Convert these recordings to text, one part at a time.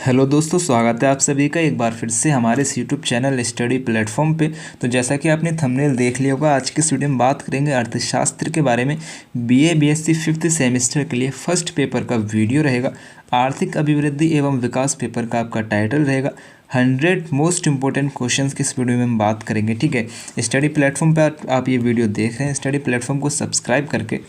Hello दोस्तों, स्वागत है आप सभी का एक बार फिर से हमारे इस यूट्यूब चैनल स्टडी प्लेटफॉर्म पे। तो जैसा कि आपने थंबनेल देख लिया होगा, आज की इस वीडियो में बात करेंगे अर्थशास्त्र के बारे में। बीए बीएससी फिफ्थ सेमेस्टर के लिए फर्स्ट पेपर का वीडियो रहेगा। आर्थिक अभिवृद्धि एवं विकास पेपर का आपका टाइटल रहेगा। 100 मोस्ट इंपॉर्टेंट क्वेश्चंस की इस वीडियो में हम बात करेंगे। ठीक है, स्टडी प्लेटफॉर्म पर आप ये वीडियो देख रहे हैं। स्टडी प्लेटफॉर्म को सब्सक्राइब करके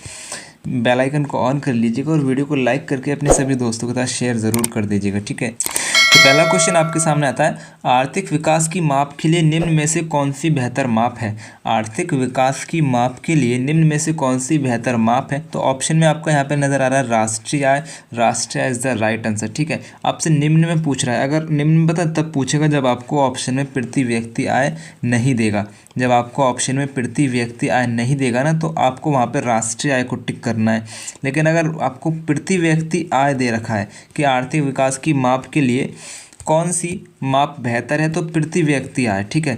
बेल आइकन को ऑन कर लीजिएगा और वीडियो को लाइक करके अपने सभी दोस्तों के साथ शेयर ज़रूर कर दीजिएगा। ठीक है, तो पहला क्वेश्चन आपके सामने आता है, आर्थिक विकास की माप के लिए निम्न में से कौन सी बेहतर माप है। आर्थिक विकास की माप के लिए निम्न में से कौन सी बेहतर माप है। तो ऑप्शन में आपको यहाँ पे नज़र आ रहा है राष्ट्रीय आय। राष्ट्रीय I is the right answer. ठीक है, आपसे निम्न में पूछ रहा है। अगर निम्न में पता तब पूछेगा जब आपको ऑप्शन में प्रति व्यक्ति आय नहीं देगा। जब आपको ऑप्शन में प्रति व्यक्ति आय नहीं देगा ना, तो आपको वहाँ पर राष्ट्रीय आय को टिक करना है। लेकिन अगर आपको प्रति व्यक्ति आय दे रखा है कि आर्थिक विकास की माप के लिए कौन सी माप बेहतर है, तो प्रति व्यक्ति आय। ठीक है,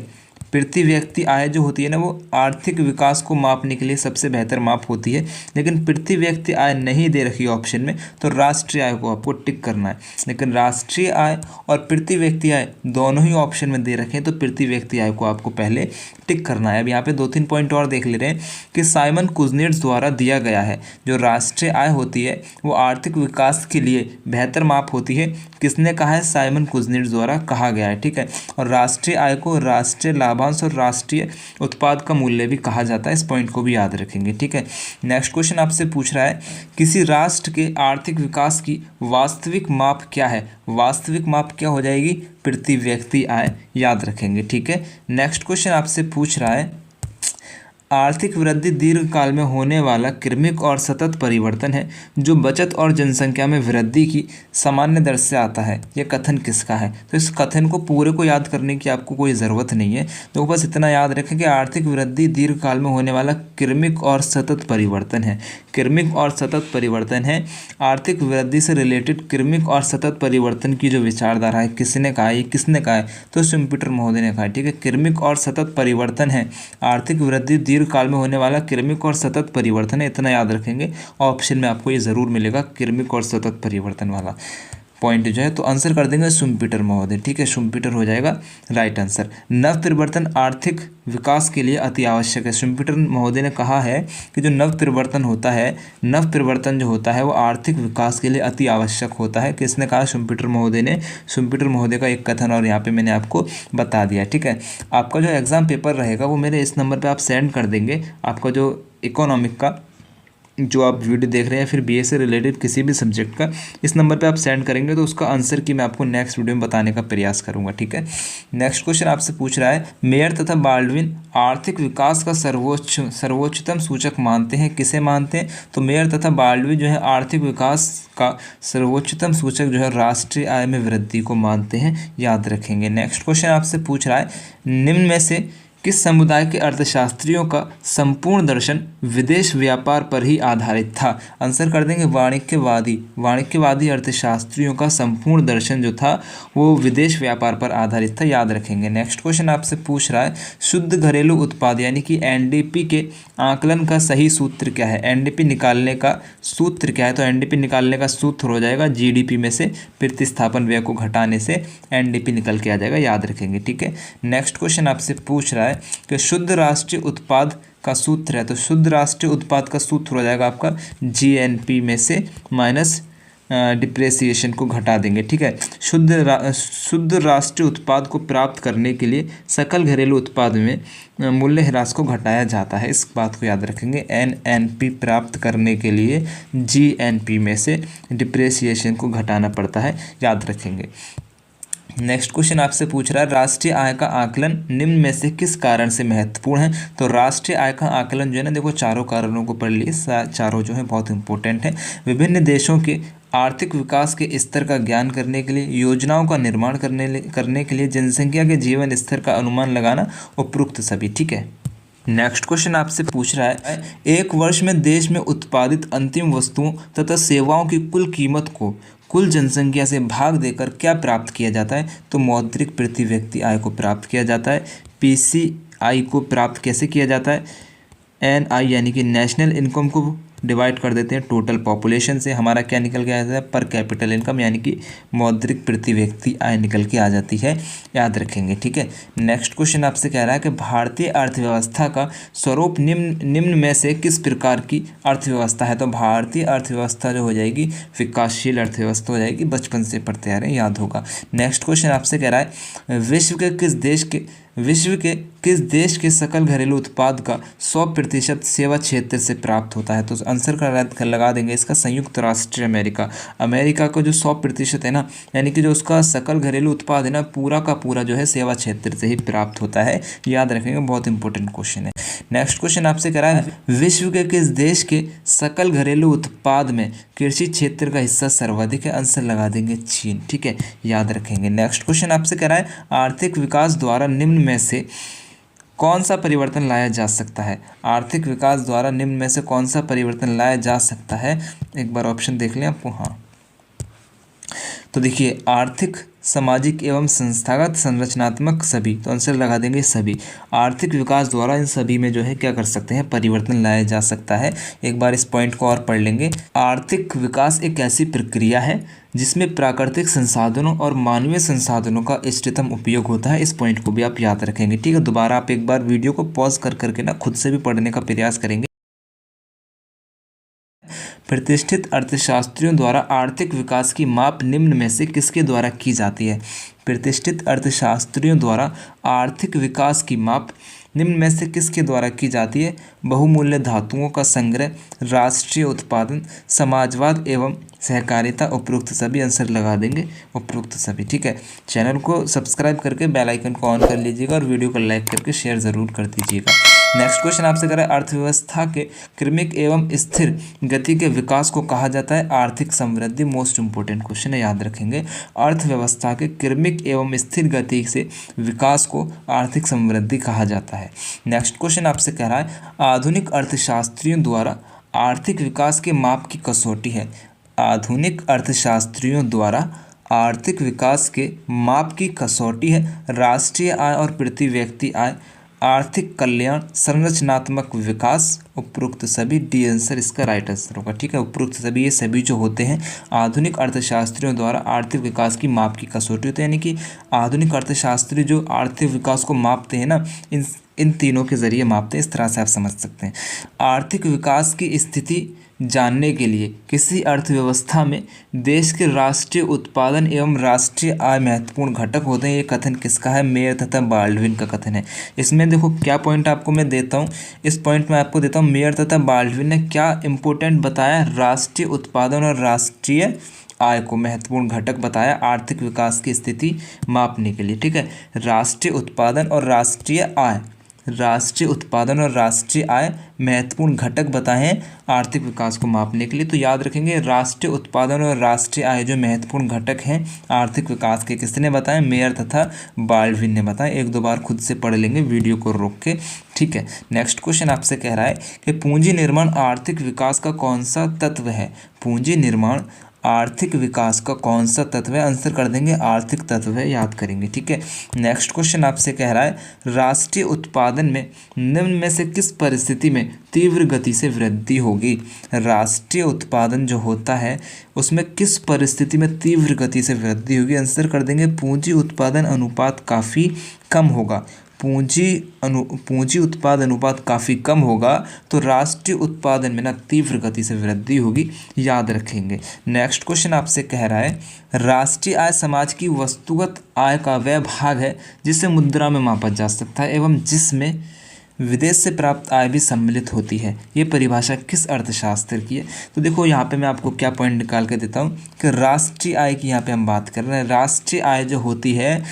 प्रति व्यक्ति आय जो होती है ना, वो आर्थिक विकास को मापने के लिए सबसे बेहतर माप होती है। लेकिन प्रति व्यक्ति आय नहीं दे रखी ऑप्शन में, तो राष्ट्रीय आय को आपको टिक करना है। लेकिन राष्ट्रीय आय और प्रति व्यक्ति आय दोनों ही ऑप्शन में दे रखे हैं, तो प्रति व्यक्ति आय को आपको पहले टिक करना है। अब यहाँ पे 2-3 पॉइंट और देख ले रहे हैं कि साइमन कुजनेट्स द्वारा दिया गया है जो राष्ट्रीय आय होती है वो आर्थिक विकास के लिए बेहतर माप होती है। किसने कहा है? साइमन कुजनेट्स द्वारा कहा गया है। ठीक है, और राष्ट्रीय आय को राष्ट्रीय लाभांश और राष्ट्रीय उत्पाद का मूल्य भी कहा जाता है। इस पॉइंट को भी याद रखेंगे। ठीक है, नेक्स्ट क्वेश्चन आपसे पूछ रहा है, किसी राष्ट्र के आर्थिक विकास की वास्तविक माप क्या है। वास्तविक माप क्या हो जाएगी? प्रति व्यक्ति आय, याद रखेंगे। ठीक है, नेक्स्ट क्वेश्चन आपसे पूछ रहा है, आर्थिक वृद्धि दीर्घकाल में होने वाला क्रमिक और सतत परिवर्तन है जो बचत और जनसंख्या में वृद्धि की सामान्य दर से आता है। यह कथन किसका है? तो इस कथन को पूरे को याद करने की आपको कोई ज़रूरत नहीं है। तो बस इतना याद रखें कि आर्थिक वृद्धि दीर्घकाल में होने वाला क्रमिक और सतत परिवर्तन है। क्रमिक और सतत परिवर्तन है। आर्थिक वृद्धि से रिलेटेड क्रमिक और सतत परिवर्तन की जो विचारधारा है, किसने कहा है? ये किसने कहा है? तो शुम्पीटर महोदय ने कहा है। ठीक है, क्रमिक और सतत परिवर्तन है। आर्थिक वृद्धि दीर्घकाल में होने वाला क्रमिक और सतत परिवर्तन है, इतना याद रखेंगे। ऑप्शन में आपको ये ज़रूर मिलेगा क्रमिक और सतत परिवर्तन वाला पॉइंट जो है। तो आंसर कर देंगे शुम्पीटर महोदय। ठीक है, शुम्पीटर हो जाएगा राइट आंसर। नव परिवर्तन आर्थिक विकास के लिए अति आवश्यक है। शुम्पीटर महोदय ने कहा है कि जो नव परिवर्तन होता है, नव परिवर्तन जो होता है वो आर्थिक विकास के लिए अति आवश्यक होता है। किसने कहा? शुम्पीटर महोदय ने। शुम्पीटर महोदय का एक कथन और यहाँ पे मैंने आपको बता दिया। ठीक है, आपका जो एग्ज़ाम पेपर रहेगा वो मेरे इस नंबर पर आप सेंड कर देंगे। आपका जो इकोनॉमिक का जो आप वीडियो देख रहे हैं, फिर बीए से रिलेटेड किसी भी सब्जेक्ट का, इस नंबर पे आप सेंड करेंगे तो उसका आंसर की मैं आपको नेक्स्ट वीडियो में बताने का प्रयास करूंगा। ठीक है, नेक्स्ट क्वेश्चन आपसे पूछ रहा है, मेयर तथा बाल्डविन आर्थिक विकास का सर्वोच्चतम सूचक मानते हैं। किसे मानते हैं? तो मेयर तथा बाल्डविन जो है आर्थिक विकास का सर्वोच्चतम सूचक जो है राष्ट्रीय आय में वृद्धि को मानते हैं, याद रखेंगे। नेक्स्ट क्वेश्चन आपसे पूछ रहा है, निम्न में से किस समुदाय के अर्थशास्त्रियों का संपूर्ण दर्शन विदेश व्यापार पर ही आधारित था? आंसर कर देंगे वाणिज्यवादी। वाणिज्यवादी अर्थशास्त्रियों का संपूर्ण दर्शन जो था वो विदेश व्यापार पर आधारित था, याद रखेंगे। नेक्स्ट क्वेश्चन आपसे पूछ रहा है, शुद्ध घरेलू उत्पाद यानी कि एनडीपी के आकलन का सही सूत्र क्या है? एनडीपी निकालने का सूत्र क्या है? तो एनडीपी निकालने का सूत्र हो जाएगा जीडीपी में से प्रतिस्थापन व्यय को घटाने से एनडीपी निकल के आ जाएगा, याद रखेंगे। ठीक है, नेक्स्ट क्वेश्चन आपसे पूछ रहा है कि शुद्ध राष्ट्रीय उत्पाद का सूत्र है। तो शुद्ध राष्ट्रीय उत्पाद का सूत्र हो जाएगा आपका जीएनपी में से माइनस डिप्रेसिएशन को घटा देंगे। ठीक है, शुद्ध राष्ट्रीय उत्पाद को प्राप्त करने के लिए सकल घरेलू उत्पाद में मूल्य ह्रास को घटाया जाता है। इस बात को याद रखेंगे। एनएनपी प्राप्त करने के लिए जीएनपी में से डिप्रेसिएशन को घटाना पड़ता है, याद रखेंगे। नेक्स्ट क्वेश्चन आपसे पूछ रहा है, राष्ट्रीय आय का आकलन निम्न में से किस कारण से महत्वपूर्ण है? तो राष्ट्रीय आय का आकलन जो है ना, देखो चारों कारणों को पढ़ लिए, चारों जो है बहुत इंपॉर्टेंट है। विभिन्न देशों के आर्थिक विकास के स्तर का ज्ञान करने के लिए, योजनाओं का निर्माण करने के लिए, जनसंख्या के जीवन स्तर का अनुमान लगाना, उपरोक्त सभी। ठीक है, नेक्स्ट क्वेश्चन आपसे पूछ रहा है, एक वर्ष में देश में उत्पादित अंतिम वस्तुओं तथा सेवाओं की कुल कीमत को कुल जनसंख्या से भाग देकर क्या प्राप्त किया जाता है? तो मौद्रिक प्रति व्यक्ति आय को प्राप्त किया जाता है। पीसीआई को प्राप्त कैसे किया जाता है? एनआई यानी कि नेशनल इनकम को डिवाइड कर देते हैं टोटल पॉपुलेशन से, हमारा क्या निकल के आ जाता है, पर कैपिटल इनकम यानी कि मौद्रिक प्रति व्यक्ति आय निकल के आ जाती है, याद रखेंगे। ठीक है, नेक्स्ट क्वेश्चन आपसे कह रहा है कि भारतीय अर्थव्यवस्था का स्वरूप निम्न में से किस प्रकार की अर्थव्यवस्था है। तो भारतीय अर्थव्यवस्था जो हो जाएगी विकासशील अर्थव्यवस्था हो जाएगी, बचपन से पढ़ते आ रहे हैं, याद होगा। नेक्स्ट क्वेश्चन आपसे कह रहा है विश्व के किस देश के सकल घरेलू उत्पाद का 100% सेवा क्षेत्र से प्राप्त होता है। तो आंसर का लगा देंगे इसका संयुक्त राष्ट्र अमेरिका। अमेरिका का जो 100% है ना, यानी कि जो उसका सकल घरेलू उत्पाद है ना, पूरा का पूरा जो है सेवा क्षेत्र से ही प्राप्त होता है, याद रखेंगे, बहुत इंपॉर्टेंट क्वेश्चन है। नेक्स्ट क्वेश्चन आपसे कह रहा है विश्व के किस देश के सकल घरेलू उत्पाद में कृषि क्षेत्र का हिस्सा सर्वाधिक है। आंसर लगा देंगे चीन। ठीक है, याद रखेंगे। नेक्स्ट क्वेश्चन आपसे कह रहा है आर्थिक विकास द्वारा निम्न में से कौन सा परिवर्तन लाया जा सकता है। आर्थिक विकास द्वारा निम्न में से कौन सा परिवर्तन लाया जा सकता है, एक बार ऑप्शन देख लें आपको। हाँ, तो देखिए आर्थिक, सामाजिक एवं संस्थागत, संरचनात्मक, सभी। तो आंसर लगा देंगे सभी। आर्थिक विकास द्वारा इन सभी में जो है क्या कर सकते हैं, परिवर्तन लाया जा सकता है। एक बार इस पॉइंट को और पढ़ लेंगे। आर्थिक विकास एक ऐसी प्रक्रिया है जिसमें प्राकृतिक संसाधनों और मानवीय संसाधनों का इष्टतम उपयोग होता है। इस पॉइंट को भी आप याद रखेंगे। ठीक है, दोबारा आप एक बार वीडियो को पॉज कर करके ना खुद से भी पढ़ने का प्रयास करेंगे। प्रतिष्ठित अर्थशास्त्रियों द्वारा आर्थिक विकास की माप निम्न में से किसके द्वारा की जाती है। प्रतिष्ठित अर्थशास्त्रियों द्वारा आर्थिक विकास की माप निम्न में से किसके द्वारा की जाती है। बहुमूल्य धातुओं का संग्रह, राष्ट्रीय उत्पादन, समाजवाद एवं सहकारिता, उपरोक्त सभी। आंसर लगा देंगे उपरोक्त सभी। ठीक है, चैनल को सब्सक्राइब करके बेल आइकन को ऑन कर लीजिएगा और वीडियो को लाइक करके शेयर ज़रूर कर दीजिएगा। नेक्स्ट क्वेश्चन आपसे करें अर्थव्यवस्था के क्रमिक एवं स्थिर गति के विकास को कहा जाता है आर्थिक समृद्धि। मोस्ट इंपोर्टेंट क्वेश्चन है, याद रखेंगे। अर्थव्यवस्था के क्रमिक एवं स्थिर गति से विकास को आर्थिक समृद्धि कहा जाता है। नेक्स्ट क्वेश्चन आपसे कह रहा है आधुनिक अर्थशास्त्रियों द्वारा आर्थिक विकास के माप की कसौटी है। आधुनिक अर्थशास्त्रियों द्वारा आर्थिक विकास के माप की कसौटी है राष्ट्रीय आय और प्रति व्यक्ति आय, आर्थिक कल्याण, संरचनात्मक विकास, उपरोक्त सभी। डी आंसर इसका राइट आंसर होगा। ठीक है, उपरोक्त सभी, ये सभी जो होते हैं आधुनिक अर्थशास्त्रियों द्वारा आर्थिक विकास की माप की कसौटी होती है। यानी कि आधुनिक अर्थशास्त्री जो आर्थिक विकास को मापते हैं ना, इन तीनों के जरिए मापते हैं। इस तरह से आप समझ सकते हैं। आर्थिक विकास की स्थिति जानने के लिए किसी अर्थव्यवस्था में देश के राष्ट्रीय उत्पादन एवं राष्ट्रीय आय महत्वपूर्ण घटक होते हैं। ये कथन किसका है, मेयर तथा बाल्डविन का कथन है। इसमें देखो क्या पॉइंट आपको मैं देता हूँ, इस पॉइंट में आपको देता हूँ मेयर तथा बाल्डविन ने क्या इंपॉर्टेंट बताया, राष्ट्रीय उत्पादन और राष्ट्रीय आय को महत्वपूर्ण घटक बताया आर्थिक विकास की स्थिति मापने के लिए। ठीक है, राष्ट्रीय उत्पादन और राष्ट्रीय आय, राष्ट्रीय उत्पादन और राष्ट्रीय आय महत्वपूर्ण घटक बताए हैं आर्थिक विकास को मापने के लिए। तो याद रखेंगे राष्ट्रीय उत्पादन और राष्ट्रीय आय जो महत्वपूर्ण घटक हैं आर्थिक विकास के, किसने बताए, मेयर तथा बाल्डविन ने बताए। एक दो बार खुद से पढ़ लेंगे वीडियो को रोक के। ठीक है, नेक्स्ट क्वेश्चन आपसे कह रहा है कि पूंजी निर्माण आर्थिक विकास का कौन सा तत्व है। पूंजी निर्माण आर्थिक विकास का कौन सा तत्व है। आंसर कर देंगे आर्थिक तत्व है, याद करेंगे। ठीक है, नेक्स्ट क्वेश्चन आपसे कह रहा है राष्ट्रीय उत्पादन में निम्न में से किस परिस्थिति में तीव्र गति से वृद्धि होगी। राष्ट्रीय उत्पादन जो होता है उसमें किस परिस्थिति में तीव्र गति से वृद्धि होगी। आंसर कर देंगे पूंजी उत्पादन अनुपात काफ़ी कम होगा। पूंजी उत्पाद अनुपात काफ़ी कम होगा तो राष्ट्रीय उत्पादन में ना तीव्र गति से वृद्धि होगी, याद रखेंगे। नेक्स्ट क्वेश्चन आपसे कह रहा है राष्ट्रीय आय समाज की वस्तुगत आय का वह भाग है जिसे मुद्रा में मापा जा सकता है एवं जिसमें विदेश से प्राप्त आय भी सम्मिलित होती है। ये परिभाषा किस अर्थशास्त्र की है। तो देखो यहाँ पे मैं आपको क्या पॉइंट निकाल के देता हूँ कि राष्ट्रीय आय की यहाँ पे हम बात कर रहे हैं। राष्ट्रीय आय जो होती है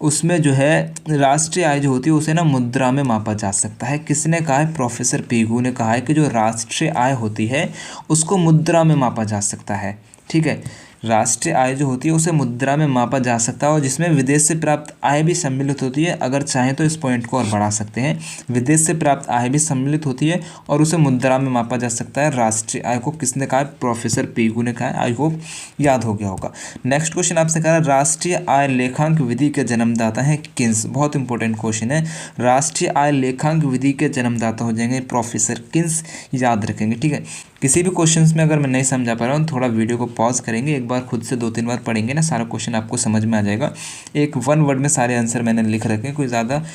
उसमें जो है राष्ट्रीय आय जो होती है उसे ना मुद्रा में मापा जा सकता है। किसने कहा है, प्रोफेसर पेगू ने कहा है कि जो राष्ट्रीय आय होती है उसको मुद्रा में मापा जा सकता है। ठीक है, राष्ट्रीय आय जो होती है उसे मुद्रा में मापा जा सकता है और जिसमें विदेश से प्राप्त आय भी सम्मिलित होती है। अगर चाहें तो इस पॉइंट को और बढ़ा सकते हैं, विदेश से प्राप्त आय भी सम्मिलित होती है और उसे मुद्रा में मापा जा सकता है। राष्ट्रीय आय को किसने कहा है, प्रोफेसर पेगू ने कहा है। आई होप याद हो गया होगा। नेक्स्ट क्वेश्चन आपसे कहा राष्ट्रीय आय लेखांक विधि के जन्मदाता हैं किन्स। बहुत इंपॉर्टेंट क्वेश्चन है। राष्ट्रीय आय लेखांक विधि के जन्मदाता हो जाएंगे प्रोफेसर किन्स, याद रखेंगे। ठीक है, किसी भी क्वेश्चंस में अगर मैं नहीं समझा पा रहा हूँ थोड़ा वीडियो को पॉज करेंगे, एक बार खुद से 2-3 बार पढ़ेंगे ना, सारा क्वेश्चन आपको समझ में आ जाएगा। एक 1 वर्ड में सारे आंसर मैंने लिख रखे हैं, कोई ज़्यादा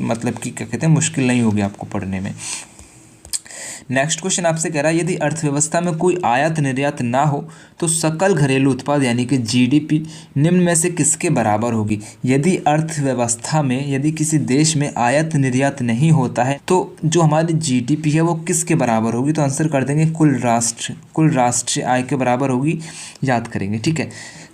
मतलब कि क्या कहते हैं मुश्किल नहीं होगी आपको पढ़ने में। नेक्स्ट क्वेश्चन आपसे कह रहा है यदि अर्थव्यवस्था में कोई आयात निर्यात ना हो तो सकल घरेलू उत्पाद यानी कि जीडीपी निम्न में से किसके बराबर होगी। यदि अर्थव्यवस्था में यदि किसी देश में आयात निर्यात नहीं होता है तो जो हमारी जीडीपी है वो किसके बराबर होगी, तो आंसर कर देंगे कुल राष्ट्रीय आय के बराबर होगी, याद करेंगे। ठीक है,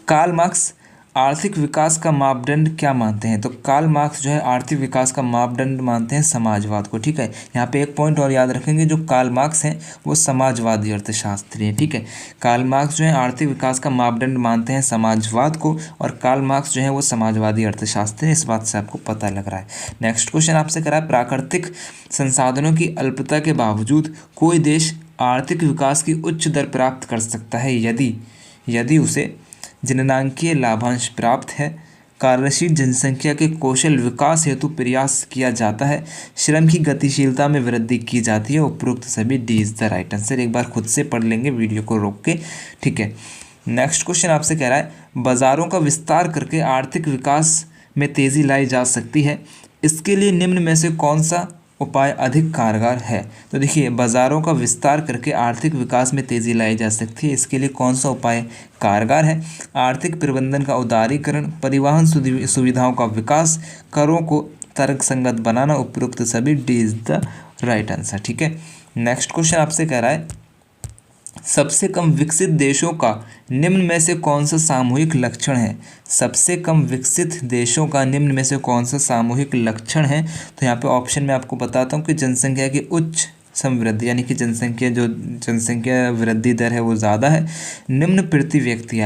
कार्ल मार्क्स आर्थिक विकास का मापदंड क्या मानते हैं, तो कार्ल मार्क्स जो है आर्थिक विकास का मापदंड मानते हैं समाजवाद को। ठीक है, यहाँ पे एक पॉइंट और याद रखेंगे, जो कार्ल मार्क्स हैं वो समाजवादी अर्थशास्त्री हैं। ठीक है, कार्ल मार्क्स जो है आर्थिक विकास का मापदंड मानते हैं समाजवाद को, और कार्ल मार्क्स जो है वो समाजवादी अर्थशास्त्री हैं, इस बात से आपको पता लग रहा है। नेक्स्ट क्वेश्चन आपसे करा है प्राकृतिक संसाधनों की अल्पता के बावजूद कोई देश आर्थिक विकास की उच्च दर प्राप्त कर सकता है यदि उसे जननांकीय लाभांश प्राप्त है, कार्यशील जनसंख्या के कौशल विकास हेतु प्रयास किया जाता है, श्रम की गतिशीलता में वृद्धि की जाती है, उपरोक्त सभी D is the right answer. एक बार खुद से पढ़ लेंगे वीडियो को रोक के। ठीक है, नेक्स्ट क्वेश्चन आपसे कह रहा है बाजारों का विस्तार करके आर्थिक विकास में तेजी लाई जा सकती है, इसके लिए निम्न में से कौन सा उपाय अधिक कारगर है। तो देखिए बाज़ारों का विस्तार करके आर्थिक विकास में तेज़ी लाई जा सकती है, इसके लिए कौन सा उपाय कारगर है। आर्थिक प्रबंधन का उदारीकरण, परिवहन सुविधाओं का विकास, करों को तर्कसंगत बनाना, उपरोक्त सभी D is the right answer. ठीक है, नेक्स्ट क्वेश्चन आपसे कह रहा है सबसे कम विकसित देशों का निम्न में से कौन सा सामूहिक लक्षण है। सबसे कम विकसित देशों का निम्न में से कौन सा सामूहिक लक्षण है, तो यहाँ पे ऑप्शन में आपको बताता हूँ कि जनसंख्या की उच्च समृद्धि यानी कि जनसंख्या वृद्धि दर है वो ज़्यादा है, निम्न प्रति व्यक्ति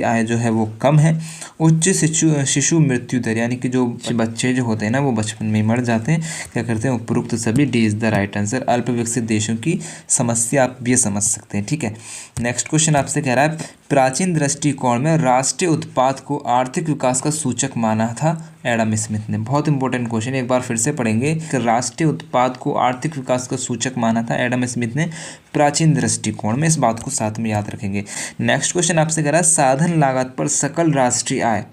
आय जो है वो कम है, उच्च शिशु मृत्यु दर यानी कि जो बच्चे जो होते हैं ना वो बचपन में ही मर जाते हैं, क्या करते हैं, उपरोक्त सभी D is the right answer. अल्प विकसित देशों की समस्या आप ये समझ सकते हैं। ठीक है, नेक्स्ट क्वेश्चन आपसे कह रहा है प्राचीन दृष्टिकोण में राष्ट्रीय उत्पाद को आर्थिक विकास का सूचक माना था एडम स्मिथ ने। बहुत इंपॉर्टेंट क्वेश्चन, एक बार फिर से पढ़ेंगे कि राष्ट्रीय उत्पाद को आर्थिक विकास का सूचक माना था एडम स्मिथ ने प्राचीन दृष्टिकोण में, इस बात को साथ में याद रखेंगे। नेक्स्ट क्वेश्चन आपसे कह रहा है साधन लागत पर सकल राष्ट्रीय आय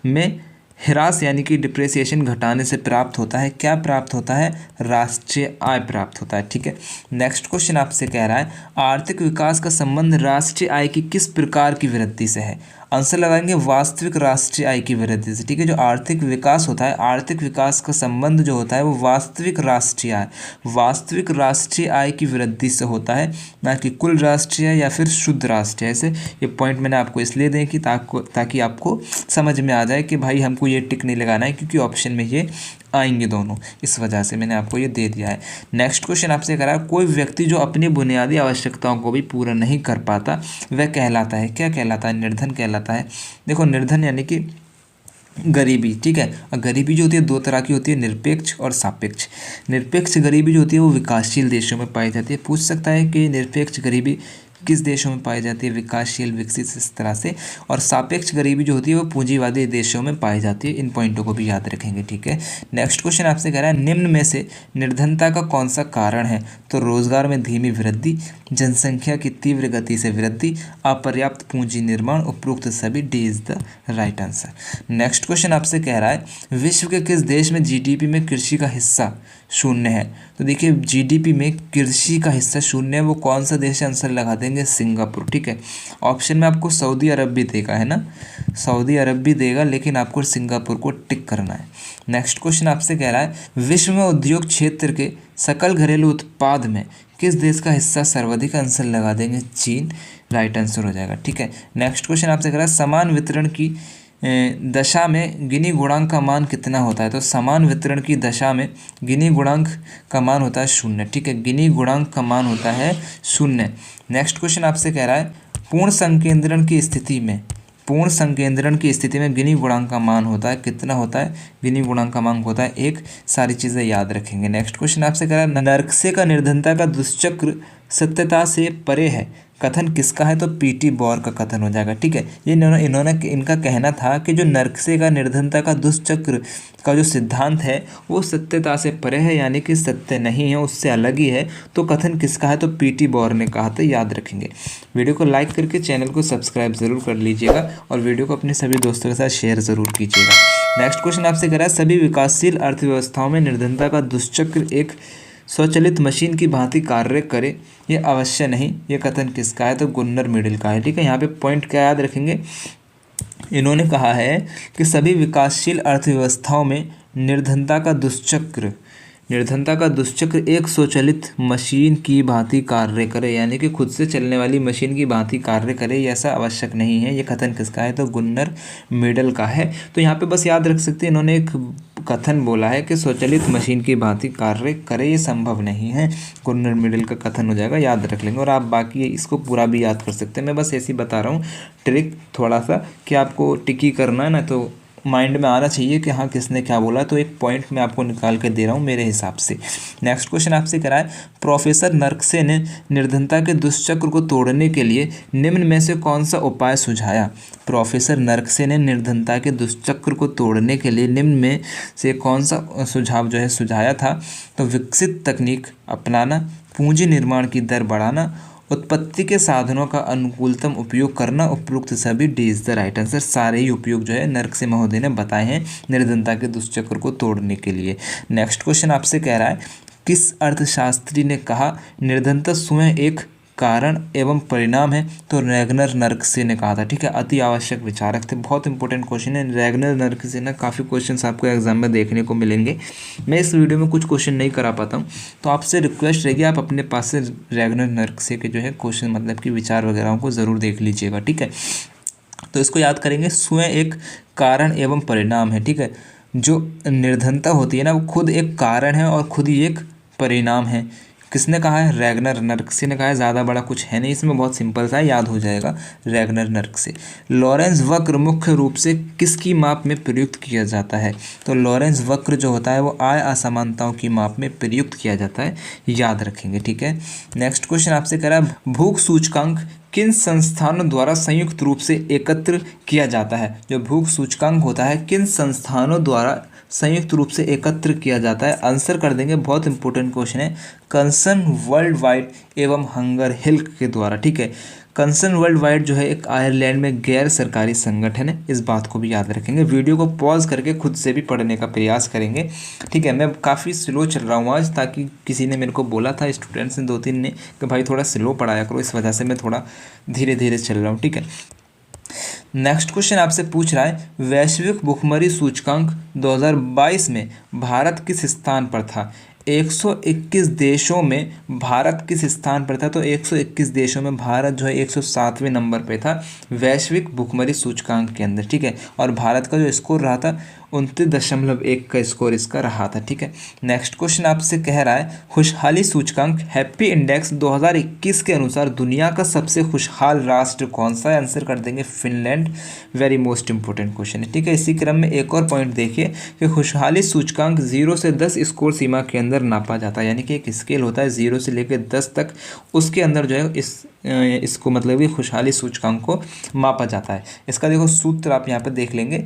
में ह्रास यानी कि डिप्रेसिएशन घटाने से प्राप्त होता है, क्या प्राप्त होता है, राष्ट्रीय आय प्राप्त होता है। ठीक है, नेक्स्ट क्वेश्चन आपसे कह रहा है आर्थिक विकास का संबंध राष्ट्रीय आय की किस प्रकार की वृद्धि से है। आंसर लगाएंगे वास्तविक राष्ट्रीय आय की वृद्धि से। ठीक है, जो आर्थिक विकास होता है, आर्थिक विकास का संबंध जो होता है वो वास्तविक राष्ट्रीय आय की वृद्धि से होता है, ना कि कुल राष्ट्रीय या फिर शुद्ध राष्ट्रीय। ऐसे ये पॉइंट मैंने आपको इसलिए दें कि ताकि आपको समझ में आ जाए कि भाई हमको ये टिक नहीं लगाना है क्योंकि ऑप्शन में ये आएंगे दोनों, इस वजह से मैंने आपको ये दे दिया है। नेक्स्ट क्वेश्चन आपसे कह रहा है कोई व्यक्ति जो अपनी बुनियादी आवश्यकताओं को भी पूरा नहीं कर पाता वह कहलाता है, क्या कहलाता है, निर्धन कहलाता है। देखो निर्धन यानी कि गरीबी। ठीक है, और गरीबी जो होती है दो तरह की होती है, निरपेक्ष और सापेक्ष। निरपेक्ष गरीबी जो होती है वो विकासशील देशों में पाई जाती है। पूछ सकता है कि निरपेक्ष गरीबी किस देशों में पाई जाती है, विकासशील, विकसित, इस तरह से। और सापेक्ष गरीबी जो होती है वो पूंजीवादी देशों में पाई जाती है। इन पॉइंटों को भी याद रखेंगे। ठीक है, नेक्स्ट क्वेश्चन आपसे कह रहा है निम्न में से निर्धनता का कौन सा कारण है, तो रोजगार में धीमी वृद्धि, जनसंख्या की तीव्र गति से वृद्धि, अपर्याप्त पूंजी निर्माण, उपरोक्त सभी D is the right answer. Next question आपसे कह रहा है विश्व के किस देश में जीडीपी में कृषि का हिस्सा शून्य है। तो देखिए जीडीपी में कृषि का हिस्सा शून्य है, वो कौन सा देश है, आंसर लगा देंगे सिंगापुर। ठीक है, ऑप्शन में आपको सऊदी अरब भी देगा, है ना, सऊदी अरब भी देगा, लेकिन आपको सिंगापुर को टिक करना है। नेक्स्ट क्वेश्चन आपसे कह रहा है विश्व में उद्योग क्षेत्र के सकल घरेलू उत्पाद में किस देश का हिस्सा सर्वाधिक, आंसर लगा देंगे चीन, राइट आंसर हो जाएगा। ठीक है, नेक्स्ट क्वेश्चन आपसे कह रहा है समान वितरण की दशा में गिनी गुणांक का मान कितना होता है। तो समान वितरण की दशा में गिनी गुणांक का मान होता है 0। ठीक है, गिनी गुणांक का मान होता है 0। नेक्स्ट क्वेश्चन आपसे कह रहा है पूर्ण संकेंद्रण की स्थिति में गिनी गुणांक का मान होता है, कितना होता है, गिनी गुणांक का मान होता है 1। सारी चीज़ें याद रखेंगे। नेक्स्ट क्वेश्चन आपसे कह रहा है नरकसे का निर्धनता का दुष्चक्र सत्यता से परे है, कथन किसका है? तो पीटी बॉर का कथन हो जाएगा। ठीक है, ये इन्होंने इनका कहना था कि जो नरकसे का निर्धनता का दुष्चक्र का जो सिद्धांत है वो सत्यता से परे है, यानी कि सत्य नहीं है, उससे अलग ही है। तो कथन किसका है? तो पीटी बॉर ने कहा था, याद रखेंगे। वीडियो को लाइक करके चैनल को सब्सक्राइब जरूर कर लीजिएगा और वीडियो को अपने सभी दोस्तों के साथ शेयर जरूर कीजिएगा। नेक्स्ट क्वेश्चन आपसे कह रहा है, सभी विकासशील अर्थव्यवस्थाओं में निर्धनता का दुष्चक्र एक स्वचालित मशीन की भांति कार्य करे, ये अवश्य नहीं। ये कथन किसका है? तो गुन्नर मिडिल का है। ठीक है, यहाँ पे पॉइंट क्या याद रखेंगे, इन्होंने कहा है कि सभी विकासशील अर्थव्यवस्थाओं में निर्धनता का दुष्चक्र एक स्वचालित मशीन की भांति कार्य करे, यानी कि खुद से चलने वाली मशीन की भांति कार्य करे, ये ऐसा आवश्यक नहीं है। ये कथन किसका है? तो गुन्नर मिडल का है। तो यहाँ पे बस याद रख सकते हैं, इन्होंने एक कथन बोला है कि स्वचालित मशीन की भांति कार्य करे, ये संभव नहीं है। गुन्नर मिडल का कथन हो जाएगा, याद रख लेंगे। और आप बाकी इसको पूरा भी याद कर सकते हैं। मैं बस ऐसे ही बता रहा हूँ ट्रिक थोड़ा सा कि आपको टिकी करना है ना, तो माइंड में आना चाहिए कि हाँ किसने क्या बोला। तो एक पॉइंट मैं आपको निकाल के दे रहा हूँ मेरे हिसाब से। नेक्स्ट क्वेश्चन आपसे करा है, प्रोफेसर नरकसे ने निर्धनता के दुष्चक्र को तोड़ने के लिए निम्न में से कौन सा उपाय सुझाया? प्रोफेसर नरकसे ने निर्धनता के दुष्चक्र को तोड़ने के लिए निम्न में से कौन सा सुझाव जो है सुझाया था? तो विकसित तकनीक अपनाना, पूंजी निर्माण की दर बढ़ाना, उत्पत्ति के साधनों का अनुकूलतम उपयोग करना, उपयुक्त सभी D is the right answer. सारे ही उपयोग जो है नरकसे महोदय ने बताए हैं निर्धनता के दुष्चक्र को तोड़ने के लिए। नेक्स्ट क्वेश्चन आपसे कह रहा है, किस अर्थशास्त्री ने कहा निर्धनता स्वयं एक कारण एवं परिणाम है? तो रैगनर नरकसे ने कहा था। ठीक है, अति आवश्यक विचारक थे, बहुत इंपॉर्टेंट क्वेश्चन है। रैगनर नरकसे ना काफ़ी क्वेश्चंस आपको एग्जाम में देखने को मिलेंगे। मैं इस वीडियो में कुछ क्वेश्चन नहीं करा पाता हूँ, तो आपसे रिक्वेस्ट रहेगी आप अपने पास से रैगनर नरकसे के जो है क्वेश्चन मतलब कि विचार वगैरह को ज़रूर देख लीजिएगा। ठीक है, तो इसको याद करेंगे, स्वयं एक कारण एवं परिणाम है। ठीक है, जो निर्धनता होती है ना वो खुद एक कारण है और खुद ही एक परिणाम है। किसने कहा है? रैगनर नरकसे ने कहा है। ज़्यादा बड़ा कुछ है नहीं इसमें, बहुत सिंपल सा याद हो जाएगा, रैगनर नरकसे। लॉरेंस वक्र मुख्य रूप से किसकी माप में प्रयुक्त किया जाता है? तो लॉरेंस वक्र जो होता है वो आय असमानताओं की माप में प्रयुक्त किया जाता है, याद रखेंगे। ठीक है, नेक्स्ट क्वेश्चन आपसे कह रहा है, भूख सूचकांक किन संस्थानों द्वारा संयुक्त रूप से एकत्र किया जाता है? जो भूख सूचकांक होता है किन संस्थानों द्वारा संयुक्त रूप से एकत्र किया जाता है? आंसर कर देंगे, बहुत इंपॉर्टेंट क्वेश्चन है, कंसर्न वर्ल्ड वाइड एवं हंगर हिल्क के द्वारा। ठीक है, कंसर्न वर्ल्ड वाइड जो है एक आयरलैंड में गैर सरकारी संगठन है, इस बात को भी याद रखेंगे। वीडियो को पॉज करके खुद से भी पढ़ने का प्रयास करेंगे। ठीक है, मैं काफ़ी स्लो चल रहा हूँ आज, ताकि किसी ने मेरे को बोला था, स्टूडेंट्स ने 2-3 ने, कि भाई थोड़ा स्लो पढ़ाया करो, इस वजह से मैं थोड़ा धीरे धीरे चल रहा हूँ। ठीक है, नेक्स्ट क्वेश्चन आपसे पूछ रहा है, वैश्विक भुखमरी सूचकांक 2022 में भारत किस स्थान पर था? 121 देशों में भारत किस स्थान पर था? तो 121 देशों में भारत जो है 107वें नंबर पे था वैश्विक भुखमरी सूचकांक के अंदर। ठीक है, और भारत का जो स्कोर रहा था 29.1 का स्कोर इसका रहा था। ठीक है, नेक्स्ट क्वेश्चन आपसे कह रहा है, खुशहाली सूचकांक हैप्पी इंडेक्स 2021 के अनुसार दुनिया का सबसे खुशहाल राष्ट्र कौन सा है? आंसर कर देंगे Finland. Very most important question है। ठीक है, इसी क्रम में एक और पॉइंट देखिए कि खुशहाली सूचकांक 0 से 10 स्कोर सीमा के अंदर नापा जाता है, यानी कि एक स्केल होता है 0 से लेकर 10 तक, उसके अंदर जो है इसको मतलब कि खुशहाली सूचकांक को मापा जाता है। इसका देखो सूत्र आप यहाँ पर देख लेंगे,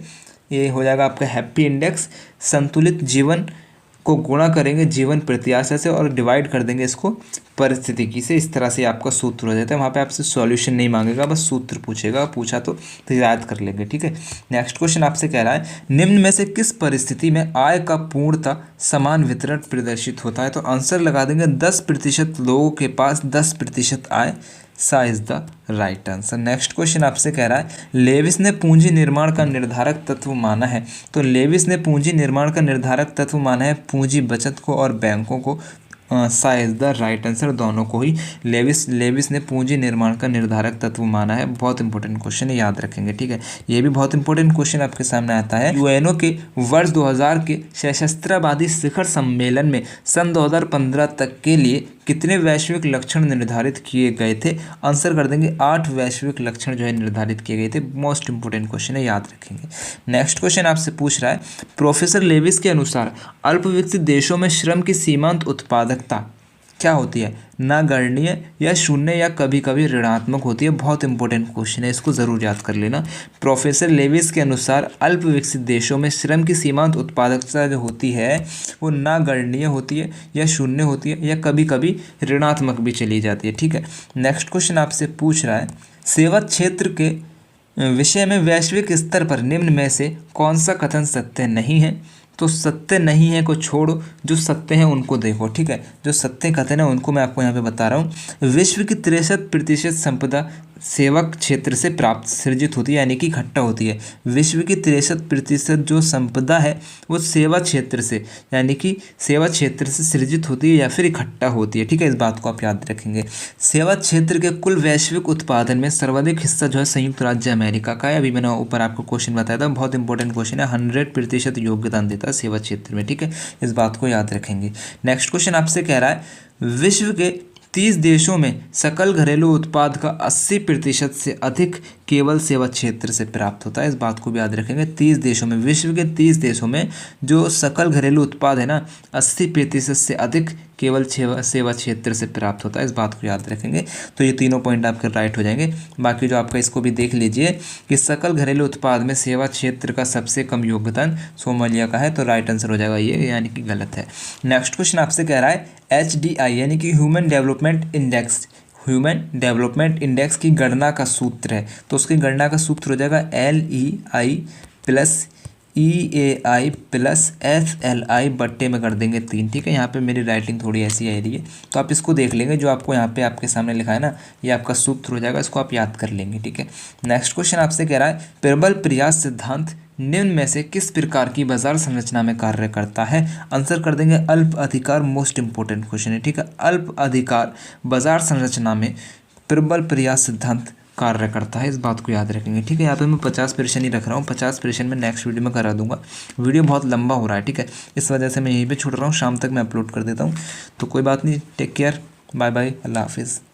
ये हो जाएगा आपका हैप्पी इंडेक्स, संतुलित जीवन को गुणा करेंगे जीवन प्रत्याशा से और डिवाइड कर देंगे इसको परिस्थितिकी से। इस तरह से आपका सूत्र हो जाता है। वहाँ पे आपसे सॉल्यूशन नहीं मांगेगा, बस सूत्र पूछेगा, पूछा तो याद कर लेंगे। ठीक है, नेक्स्ट क्वेश्चन आपसे कह रहा है, निम्न में से किस परिस्थिति में आय का पूर्णतः समान वितरण प्रदर्शित होता है? तो आंसर लगा देंगे 10% लोगों के पास 10% आय, सा is the right answer. Next question आपसे कह रहा है, लेविस ने पूंजी निर्माण का निर्धारक तत्व माना है? तो लेविस ने पूंजी निर्माण का निर्धारक तत्व माना है पूंजी बचत को और बैंकों को, सा इज द राइट आंसर, दोनों को ही लेविस ने पूंजी निर्माण का निर्धारक तत्व माना है। बहुत इंपॉर्टेंट क्वेश्चन है, याद रखेंगे। ठीक है, ये भी बहुत इंपॉर्टेंट क्वेश्चन आपके सामने आता है। यूएनओ के वर्ष 2000 के सशस्त्रवादी शिखर सम्मेलन में सन 2015 तक के लिए कितने वैश्विक लक्षण निर्धारित किए गए थे? आंसर कर देंगे 8 वैश्विक लक्षण जो है निर्धारित किए गए थे। मोस्ट इंपोर्टेंट क्वेश्चन है, याद रखेंगे। नेक्स्ट क्वेश्चन आपसे पूछ रहा है, प्रोफेसर लेविस के अनुसार अल्पविकसित देशों में श्रम की सीमांत उत्पादकता क्या होती है, नगण्य या शून्य या कभी कभी ऋणात्मक होती है। बहुत इंपॉर्टेंट क्वेश्चन है, इसको ज़रूर याद कर लेना। प्रोफेसर लेविस के अनुसार अल्प विकसित देशों में श्रम की सीमांत उत्पादकता जो होती है वो नगण्य होती है या शून्य होती है या कभी कभी ऋणात्मक भी चली जाती है। ठीक है, नेक्स्ट क्वेश्चन आपसे पूछ रहा है, सेवा क्षेत्र के विषय में वैश्विक स्तर पर निम्न में से कौन सा कथन सत्य नहीं है। तो सत्य नहीं है को छोड़ो, जो सत्य है उनको देखो। ठीक है, जो सत्य कथन है उनको मैं आपको यहाँ पे बता रहा हूँ। विश्व की 63% संपदा सेवक क्षेत्र से प्राप्त सृजित होती है, यानी कि इकट्ठा होती है। विश्व की 63% जो संपदा है वो सेवा क्षेत्र से, यानी कि सेवा क्षेत्र से सृजित होती है या फिर इकट्ठा होती है। ठीक है, इस बात को आप याद रखेंगे। सेवा क्षेत्र के कुल वैश्विक उत्पादन में सर्वाधिक हिस्सा जो है संयुक्त राज्य अमेरिका का है। अभी मैंने ऊपर आपको क्वेश्चन बताया था, बहुत इंपॉर्टेंट क्वेश्चन है। 100% योगदान देता है सेवा क्षेत्र में। ठीक है, इस बात को याद रखेंगे। नेक्स्ट क्वेश्चन आपसे कह रहा है, विश्व के 30 देशों में सकल घरेलू उत्पाद का 80% से अधिक केवल सेवा क्षेत्र से प्राप्त होता है। इस बात को भी याद रखेंगे। 30 देशों में, विश्व के 30 देशों में जो सकल घरेलू उत्पाद है ना, 80% से अधिक केवल सेवा क्षेत्र से प्राप्त होता है। इस बात को याद रखेंगे। तो ये तीनों पॉइंट आपके राइट हो जाएंगे। बाकी जो आपका इसको भी देख लीजिए कि सकल घरेलू उत्पाद में सेवा क्षेत्र का सबसे कम योगदान सोमालिया का है, तो राइट आंसर हो जाएगा ये, यानी कि गलत है। नेक्स्ट क्वेश्चन आपसे कह रहा है, HDI यानी कि human development index, human development index की गणना का सूत्र है। तो उसकी गणना का सूत्र हो जाएगा LEI plus EAI plus FLI बट्टे में कर देंगे 3। ठीक है, यहाँ पे मेरी राइटिंग थोड़ी ऐसी आ रही है, तो आप इसको देख लेंगे। जो आपको यहाँ पे आपके सामने लिखा है ना, ये आपका सूत्र हो जाएगा, इसको आप याद कर लेंगे। ठीक है, नेक्स्ट क्वेश्चन आपसे कह रहा है, प्रबल प्रयास सिद्धांत निम्न में से किस प्रकार की बाजार संरचना में कार्य करता है। आंसर कर देंगे अल्प अधिकार। मोस्ट इंपोर्टेंट क्वेश्चन है। ठीक है, अल्प अधिकार बाजार संरचना में प्रबल प्रयास सिद्धांत कार्य करता है। इस बात को याद रखेंगे। ठीक है, यहाँ पे मैं 50% ही रख रहा हूँ, 50% में नेक्स्ट वीडियो में करा दूंगा। वीडियो बहुत लंबा हो रहा है। ठीक है, इस वजह से मैं यहीं पे छोड़ रहा हूँ, शाम तक मैं अपलोड कर देता हूँ। तो कोई बात नहीं, टेक केयर, बाय बाय, अल्लाह हाफिज़।